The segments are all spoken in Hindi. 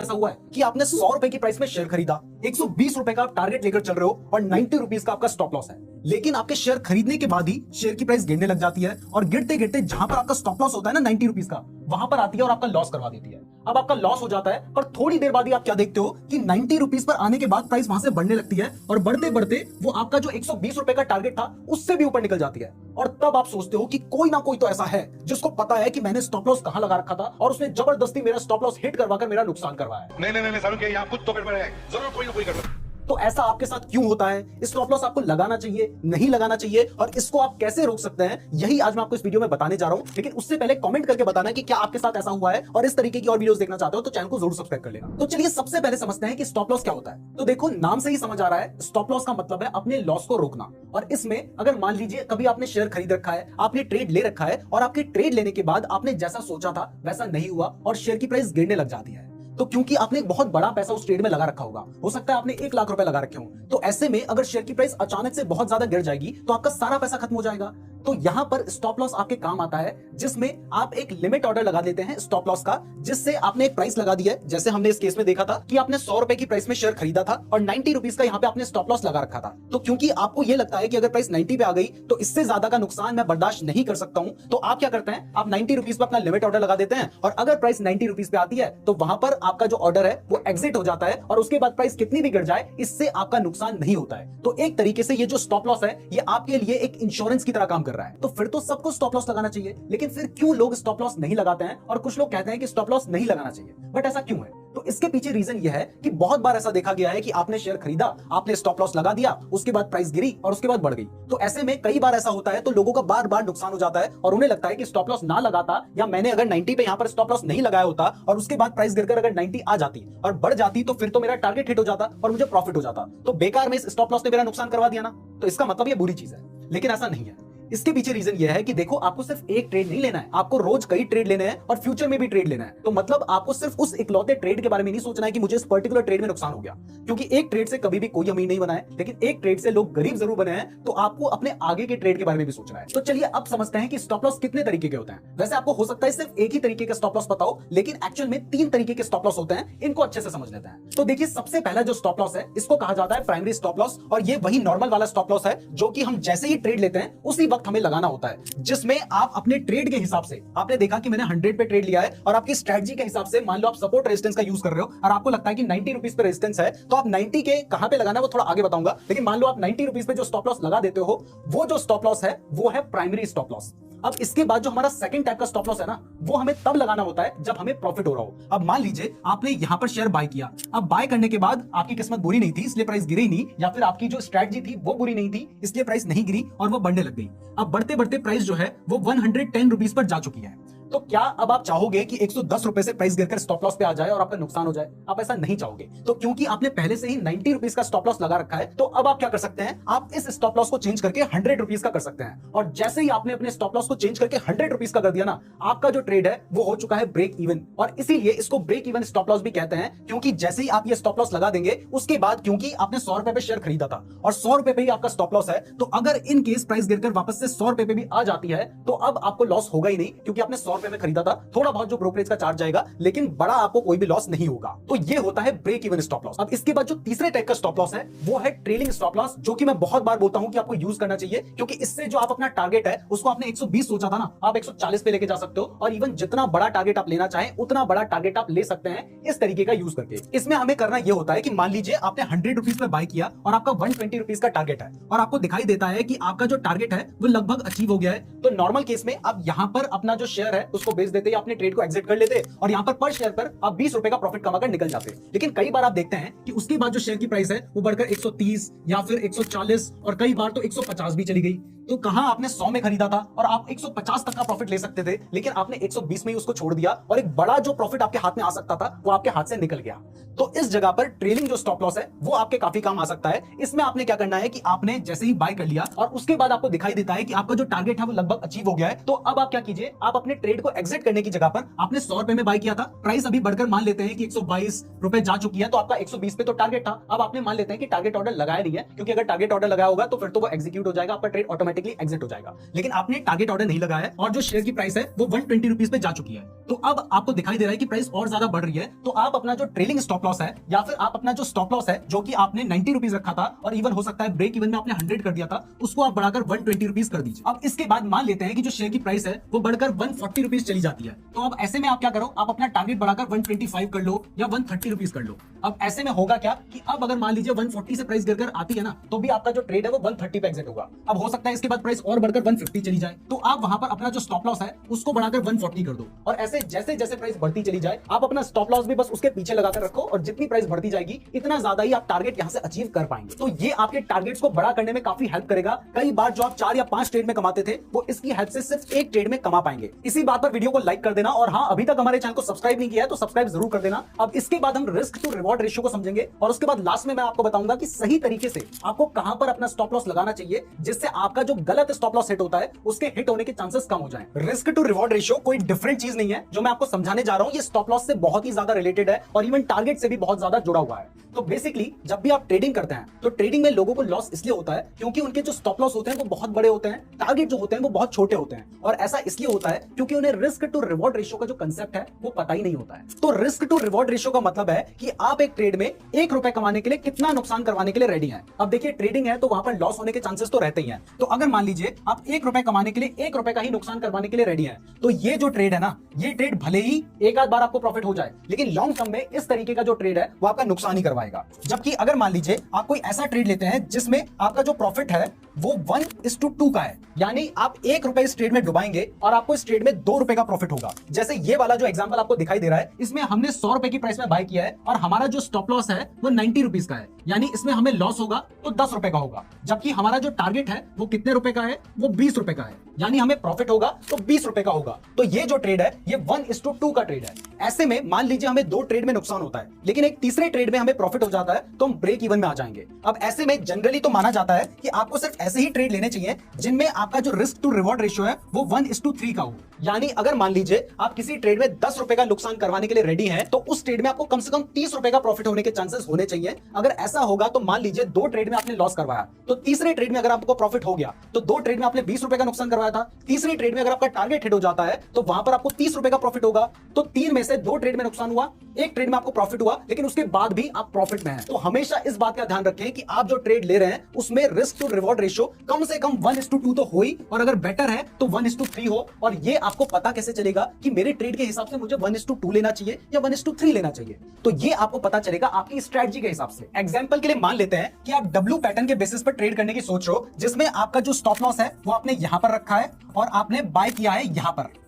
ऐसा हुआ है कि आपने 100 रुपए की प्राइस में शेयर खरीदा, 120 रुपए का आप टारगेट लेकर चल रहे हो और 90 रुपीज का आपका स्टॉप लॉस है, लेकिन आपके शेयर खरीदने के बाद ही शेयर की प्राइस गिरने लग जाती है और गिरते गिरते जहां पर आपका स्टॉप लॉस होता है ना 90 रुपीज का, वहां पर आती है और आपका लॉस करवा देती है। अब आपका लॉस हो जाता है, पर थोड़ी देर बाद ही आप क्या देखते हो कि 90 रुपीज पर आने के बाद प्राइस वहां से बढ़ने लगती है और बढ़ते बढ़ते वो आपका जो 120 रुपए का टारगेट था उससे भी ऊपर निकल जाती है। और तब आप सोचते हो कि कोई ना कोई तो ऐसा है जिसको पता है कि मैंने स्टॉप लॉस कहां लगा रखा था और उसने जबरदस्ती मेरा स्टॉप लॉस हिट करवाकर मेरा नुकसान करवाया है। नहीं नहीं नहीं सारुण के यहाँ कुछ तो गड़बड़ है, जरूर कोई ना कोई गड़बड़। तो ऐसा आपके साथ क्यों होता है? स्टॉप लॉस आपको लगाना चाहिए, नहीं लगाना चाहिए, और इसको आप कैसे रोक सकते हैं, यही आज मैं आपको इस वीडियो में बताने जा रहा हूं। लेकिन उससे पहले कमेंट करके बताना कि क्या आपके साथ ऐसा हुआ है, और इस तरीके की और वीडियोस देखना चाहते हो तो चैनल को जरूर सब्सक्राइब कर लेना। तो चलिए सबसे पहले समझते हैं कि स्टॉप लॉस क्या होता है। तो देखो, नाम से ही समझ आ रहा है, स्टॉप लॉस का मतलब है अपने लॉस को रोकना। और इसमें अगर मान लीजिए कभी आपने शेयर खरीद रखा है, आपने ट्रेड ले रखा है, और आपके ट्रेड लेने के बाद आपने जैसा सोचा था वैसा नहीं हुआ और शेयर की प्राइस गिरने लग जाती है, तो क्योंकि आपने एक बहुत बड़ा पैसा उस ट्रेड में लगा रखा होगा, हो सकता है आपने 1 लाख रुपए लगा रखे हो, तो ऐसे में अगर शेयर की प्राइस अचानक से बहुत ज्यादा गिर जाएगी तो आपका सारा पैसा खत्म हो जाएगा। तो यहां पर स्टॉप लॉस आपके काम आता है, जिसमें आप एक लिमिट ऑर्डर लगा देते हैं स्टॉप लॉस का, जिससे आपने एक प्राइस लगा दी है। जैसे हमने इस केस में देखा था कि आपने 100 रुपए की प्राइस में शेयर खरीदा था और 90 रुपीज का यहाँ पे आपने स्टॉप लॉस लगा रखा था। तो क्योंकि आपको यह लगता है कि अगर प्राइस 90 पे आ गई तो इससे ज्यादा का नुकसान मैं बर्दाश्त नहीं कर सकता हूं, तो आप क्या करते हैं, आप 90 रुपीज पे अपना लिमिट ऑर्डर लगा देते हैं, और अगर प्राइस 90 रुपीज पे आती है तो वहां पर आपका जो ऑर्डर है वो एग्जिट हो जाता है, और उसके बाद प्राइस कितनी भी गिर जाए इससे आपका नुकसान नहीं होता है। तो एक तरीके से ये जो स्टॉप लॉस है ये आपके लिए एक इंश्योरेंस की तरह काम कर रहा है। तो फिर तो सबको स्टॉप लॉस लगाना चाहिए, लेकिन फिर क्यों लोग स्टॉप लॉस नहीं लगाते हैं, और कुछ लोग कहते हैं कि स्टॉप लॉस नहीं लगाना चाहिए, बट ऐसा क्यों है? तो इसके पीछे रीजन यह है कि बहुत बार ऐसा देखा गया है कि आपने शेयर खरीदा, आपने स्टॉप लॉस लगा दिया, उसके बाद प्राइस गिरी और उसके बाद बढ़ गई। तो ऐसे में कई बार ऐसा होता है, तो लोगों का बार बार नुकसान हो जाता है और उन्हें लगता है कि स्टॉप लॉस ना लगाता, या मैंने अगर 90 पे यहां पर स्टॉप लॉस नहीं लगाया होता और उसके बाद प्राइस गिरकर अगर 90 आ जाती और बढ़ जाती तो फिर तो मेरा टारगेट हिट हो जाता और मुझे प्रॉफिट हो जाता। तो बेकार में इस स्टॉप लॉस ने मेरा नुकसान करवा दिया ना, तो इसका मतलब ये बुरी चीज है। लेकिन ऐसा नहीं है। इसके पीछे रीजन ये है कि देखो, आपको सिर्फ एक ट्रेड नहीं लेना है, आपको रोज कई ट्रेड लेने हैं और फ्यूचर में भी ट्रेड लेना है। तो मतलब आपको सिर्फ उस इकलौते ट्रेड के बारे में नहीं सोचना है कि मुझे इस पर्टिकुलर ट्रेड में नुकसान हो गया, क्योंकि एक ट्रेड से कभी भी कोई अमीर नहीं बना है, लेकिन एक ट्रेड से लोग गरीब जरूर बने हैं। तो आपको अपने आगे के ट्रेड के बारे में भी सोचना है। तो चलिए अब समझते हैं कि स्टॉप लॉस कितने तरीके के होते हैं। वैसे आपको हो सकता है सिर्फ एक ही तरीके का स्टॉप लॉस पता हो, लेकिन एक्चुअल में 3 तरीके के स्टॉप लॉस होते हैं। इनको अच्छे से समझ लेते हैं। तो देखिए, सबसे पहला जो स्टॉप लॉस है इसको कहा जाता है प्राइमरी स्टॉप लॉस, और ये वही नॉर्मल वाला स्टॉप लॉस है जो कि हम जैसे ही ट्रेड लेते हैं उसी वक्त हमें लगाना होता है, जिसमें आप अपने ट्रेड के हिसाब से, आपने देखा कि मैंने 100 पे ट्रेड लिया है और आपकी स्ट्रेटजी के हिसाब से मान लो आप सपोर्ट रेजिस्टेंस का यूज कर रहे हो और आपको लगता है कि 90 रुपीज पे रेजिस्टेंस है, तो आप 90 के कहां पे लगाना है वो थोड़ा आगे बताऊंगा। लेकिन मान लो आप 90 रुपीज पे जो स्टॉप लॉस लगा देते हो, वो जो स्टॉप लॉस है वो है प्राइमरी स्टॉप लॉस। अब इसके बाद जो हमारा सेकंड टाइप का स्टॉप लॉस है ना, वो हमें तब लगाना होता है जब हमें प्रॉफिट हो रहा हो। अब मान लीजिए आपने यहां पर शेयर बाय किया, अब बाय करने के बाद आपकी किस्मत बुरी नहीं थी इसलिए प्राइस गिरी नहीं, या फिर आपकी जो स्ट्रेटजी थी वो बुरी नहीं थी इसलिए प्राइस नहीं गिरी और वो बढ़ने लग गई। अब बढ़ते बढ़ते प्राइस जो है वो 110 रुपीज पर जा चुकी है। तो क्या अब आप चाहोगे कि 110 रुपए से प्राइस गिरकर स्टॉप लॉस पे आ जाए और आपका नुकसान हो जाए? आप ऐसा नहीं चाहोगे। तो क्योंकि आपने पहले से ही 90 रुपीज का स्टॉप लॉस लगा रखा है, तो अब आप क्या कर सकते हैं, आप इस स्टॉप लॉस को चेंज करके 100 रुपीज का कर सकते हैं। और जैसे ही आपने अपने स्टॉप लॉस को चेंज करके 100 रुपीज का कर दिया ना, आपका जो ट्रेड है वो हो चुका है ब्रेक इवन। और इसीलिए इसको ब्रेक इवन स्टॉप लॉस भी कहते हैं, क्योंकि जैसे ही आप ये स्टॉप लॉस लगा देंगे उसके बाद, क्योंकि आपने 100 रुपए पे शेयर खरीदा था और 100 रुपए पे ही आपका स्टॉप लॉस है, तो अगर इन केस प्राइस गिरकर वापस से 100 रुपए पे भी आ जाती है तो अब आपको लॉस होगा ही नहीं, क्योंकि आपने 100 रुपए में खरीदा था। थोड़ा बहुत जो ब्रोकरेज का चार्ज जाएगा, लेकिन बड़ा आपको कोई भी लॉस नहीं होगा। तो ये होता है ब्रेक इवन स्टॉप लॉस। अब इसके बाद जो तीसरे टाइप का स्टॉप लॉस है वो है ट्रेलिंग स्टॉप लॉस, जो कि मैं बहुत बार बोलता हूं कि आपको यूज करना चाहिए, क्योंकि इससे जो आप अपना टारगेट है उसको आपने 120 सोचा था ना, आप 140 पे लेके जा सकते हो, और इवन जितना बड़ा टारगेट आप लेना चाहें उतना बड़ा टारगेट आप ले सकते हैं इस तरीके का यूज करके। इसमें हमें करना यह होता है कि मान लीजिए आपने 100 रुपीज पे बाय किया और आपका 120 रुपीज का टारगेट है, और आपको दिखाई देता है कि आपका जो टारगेट है वो लगभग अचीव हो गया है। तो नॉर्मल केस में आप यहां पर अपना जो शेयर है उसको बेच देते, अपने ट्रेड को एग्जिट कर लेते और यहां पर शेयर पर आप 20 रुपए का प्रॉफिट कमाकर निकल जाते हैं। लेकिन कई बार आप देखते हैं कि उसके बाद जो शेयर की प्राइस है वो बढ़कर 130 या फिर 140 और कई बार तो 150 भी चली गई। तो कहां आपने 100 में खरीदा था और आप 150 तक का प्रॉफिट ले सकते थे, लेकिन आपने 120 में ही उसको छोड़ दिया और एक बड़ा जो प्रॉफिट आपके हाथ में आ सकता था वो आपके हाथ से निकल गया। तो इस जगह पर ट्रेलिंग जो स्टॉप लॉस है वो आपके काफी काम आ सकता है। इसमें आपने क्या करना है कि आपने जैसे ही बाय कर लिया और उसके बाद आपको दिखाई देता है कि आपका जो टारगेट है वो लगभग अचीव हो गया है, तो अब आप क्या कीजिए, आप अपने ट्रेड को एग्जिट करने की जगह पर, आपने 100 रुपए में बाय किया था, प्राइस अभी बढ़कर मान लेते हैं कि 122 रुपए जा चुकी है, तो आपका 120 पे तो टारगेट था, अब आपने मान लेते हैं कि टारगेट ऑर्डर लगाया नहीं है, क्योंकि अगर टारगेट ऑर्डर लगाया होगा तो फिर तो वो एग्जीक्यूट हो जाएगा, आपका ट्रेड ऑटोमेटिक ऑटोमेटिकली एग्जिट हो जाएगा। लेकिन आपने टारगेट ऑर्डर नहीं लगाया है और जो शेयर की प्राइस है वो 120 रुपीज पे जा चुकी है, तो अब आपको दिखाई दे रहा है कि प्राइस और ज्यादा बढ़ रही है, तो आप अपना जो ट्रेलिंग स्टॉप लॉस है या फिर आप अपना जो स्टॉप लॉस है जो कि आपने 90 रुपीज रखा था और इवन हो सकता है ब्रेक इवन में आपने 100 कर दिया था, उसको आप बढ़ाकर 120 रुपीज कर दीजिए। अब इसके बाद मान लेते हैं कि जो शेयर की प्राइस है वो बढ़कर 140 रुपीज चली जाती है, तो अब ऐसे में आप क्या करो, आप अपना टारगेट बढ़ाकर 125 कर लो या 130 रुपीज कर लो। अब ऐसे में होगा क्या कि अब अगर मान लीजिए 140 से प्राइस गिरकर आती है ना, तो भी आपका जो ट्रेड है वो 130 पे एग्जिट होगा। अब हो सकता है इसके बाद प्राइस और बढ़कर 150 चली जाए, तो आप वहां पर अपना जो स्टॉप लॉस है उसको बढ़ाकर 140 कर दो, और ऐसे जैसे जैसे प्राइस बढ़ती चली जाए आप अपना स्टॉप लॉस भी बस उसके पीछे लगाकर रखो, और जितनी प्राइस बढ़ती जाएगी इतना ज्यादा ही आप टारगेट यहां से अचीव कर पाएंगे। तो ये आपके टारगेट्स को बड़ा करने में काफी हेल्प करेगा। कई बार जो आप 4 या 5 ट्रेड में कमाते थे वो इसकी हेल्प से सिर्फ एक ट्रेड में कमा पाएंगे। इसी बात पर वीडियो को लाइक कर देना, और हाँ, अभी तक हमारे चैनल को सब्सक्राइब नहीं किया है तो सब्सक्राइब जरूर कर देना। अब इसके बाद हम रिस्क टू रिवॉर्ड रेशियो को समझेंगे, और उसके बाद लास्ट में मैं आपको बताऊंगा कि सही तरीके से आपको कहां पर अपना स्टॉप लॉस लगाना चाहिए जिससे आपका जो गलत स्टॉप लॉस हिट होता है उसके हिट होने के चांसेस कम हो जाएं। रिस्क टू रिवॉर्ड रेशियो कोई डिफरेंट चीज नहीं है जो मैं आपको समझाने जा रहा हूं, ये स्टॉप लॉस से बहुत ही ज्यादा रिलेटेड है और इवन टारगेट से भी बहुत ज्यादा जुड़ा हुआ है। तो बेसिकली जब भी आप ट्रेडिंग करते हैं तो ट्रेडिंग में लोगों को लॉस इसलिए होता है क्योंकि उनके जो स्टॉप लॉस होते हैं वो बहुत बड़े होते हैं, टारगेट जो होते हैं वो बहुत छोटे होते हैं, और ऐसा इसलिए होता है क्योंकि उन्हें रिस्क टू रिवॉर्ड रेशियो का जो कंसेप्ट है वो पता ही नहीं होता है। तो रिस्क टू रिवॉर्ड रेशियो का मतलब है कि आप एक ट्रेड में 1 रुपए कमाने के लिए कितना नुकसान करवाने के लिए रेडी हैं। अब देखिए, ट्रेडिंग है तो वहां पर लॉस होने के चांसेस तो रहते ही हैं, तो अगर मान लीजिए आप 1 रुपए कमाने के लिए 1 रुपए का ही नुकसान करवाने के लिए रेडी हैं, तो ये जो ट्रेड है ना, ये ट्रेड भले ही एक आध बार आपको प्रॉफिट हो जाए, लेकिन लॉन्ग टर्म में इस तरीके का जो ट्रेड है वो आपका नुकसान ही करवाएगा। जबकि अगर मान लीजिए आप कोई ऐसा ट्रेड लेते हैं जिसमें आपका जो प्रॉफिट है वो 1:2 का है, यानी आप 1 रुपए इस ट्रेड में डुबाएंगे और आपको इस ट्रेड में 2 रुपए का प्रॉफिट होगा। जैसे ये वाला जो एग्जांपल आपको दिखाई दे रहा है, इसमें हमने 100 रुपए की प्राइस में बाय किया है और हमारा जो स्टॉप लॉस है वो 90 रुपीज का है, यानी इसमें हमें लॉस होगा तो 10 रुपए का होगा। जबकि हमारा जो टारगेट है वो कितने रुपए का है, वो 20 रुपए का है, यानी हमें प्रॉफिट होगा तो 20 रुपए का होगा। तो ये जो ट्रेड है ये 1:2 का ट्रेड है। ऐसे में मान लीजिए हमें 2 ट्रेड में नुकसान होता है लेकिन एक तीसरे ट्रेड में हमें प्रॉफिट हो जाता है, तो हम ब्रेक इवन में आ जाएंगे। अब ऐसे में जनरली तो माना जाता है कि आपको सिर्फ ऐसे ही ट्रेड लेने चाहिए जिनमें आपका जो रिस्क टू रिवॉर्ड रेशियो है वो 1:3 का हो। यानी अगर मान लीजिए आप किसी ट्रेड में 10 रुपए का नुकसान करवाने के लिए रेडी हैं, तो उस ट्रेड में आपको कम से कम 30 रुपए का प्रॉफिट होने के चांसेस होने चाहिए। अगर ऐसा होगा तो मान लीजिए 2 ट्रेड में आपने लॉस करवाया, तो तीसरे ट्रेड में अगर आपको प्रॉफिट हो गया तो 2 ट्रेड में आपने 20 रुपए का नुकसान करवाया था, तीसरे ट्रेड में अगर आपका टारगेट हिट हो जाता है तो वहां पर आपको 30 रुपए का प्रॉफिट होगा। तो 3 में से 2 ट्रेड में नुकसान हुआ, 1 ट्रेड में आपको प्रॉफिट हुआ, लेकिन उसके बाद भी आप प्रॉफिट में हैं। तो हमेशा इस बात का ध्यान रखें कि आप जो ट्रेड ले रहे हैं उसमें रिस्क टू रिवॉर्ड रेशियो कम से कम 1:2 तो हो ही, और अगर बेटर है तो 1:3 हो। और ये आपको पता कैसे चलेगा कि मेरे ट्रेड के हिसाब से मुझे 1:2 लेना चाहिए या 1:3 लेना चाहिए? तो ये आपको पता चलेगा आपकी स्ट्रेटजी के हिसाब से। एग्जांपल के लिए मान लेते हैं कि आप डब्ल्यू पैटर्न के बेसिस पर ट्रेड करने की सोच रहे हो, जिसमें आपका जो स्टॉप लॉस है वो आपने यहां पर रखा है और आपने बाय किया है यहां पर।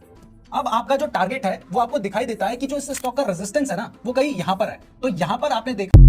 अब आपका जो टारगेट है वो आपको दिखाई देता है कि जो इस स्टॉक का रेजिस्टेंस है ना वो कहीं यहां पर है, तो यहां पर आपने देखा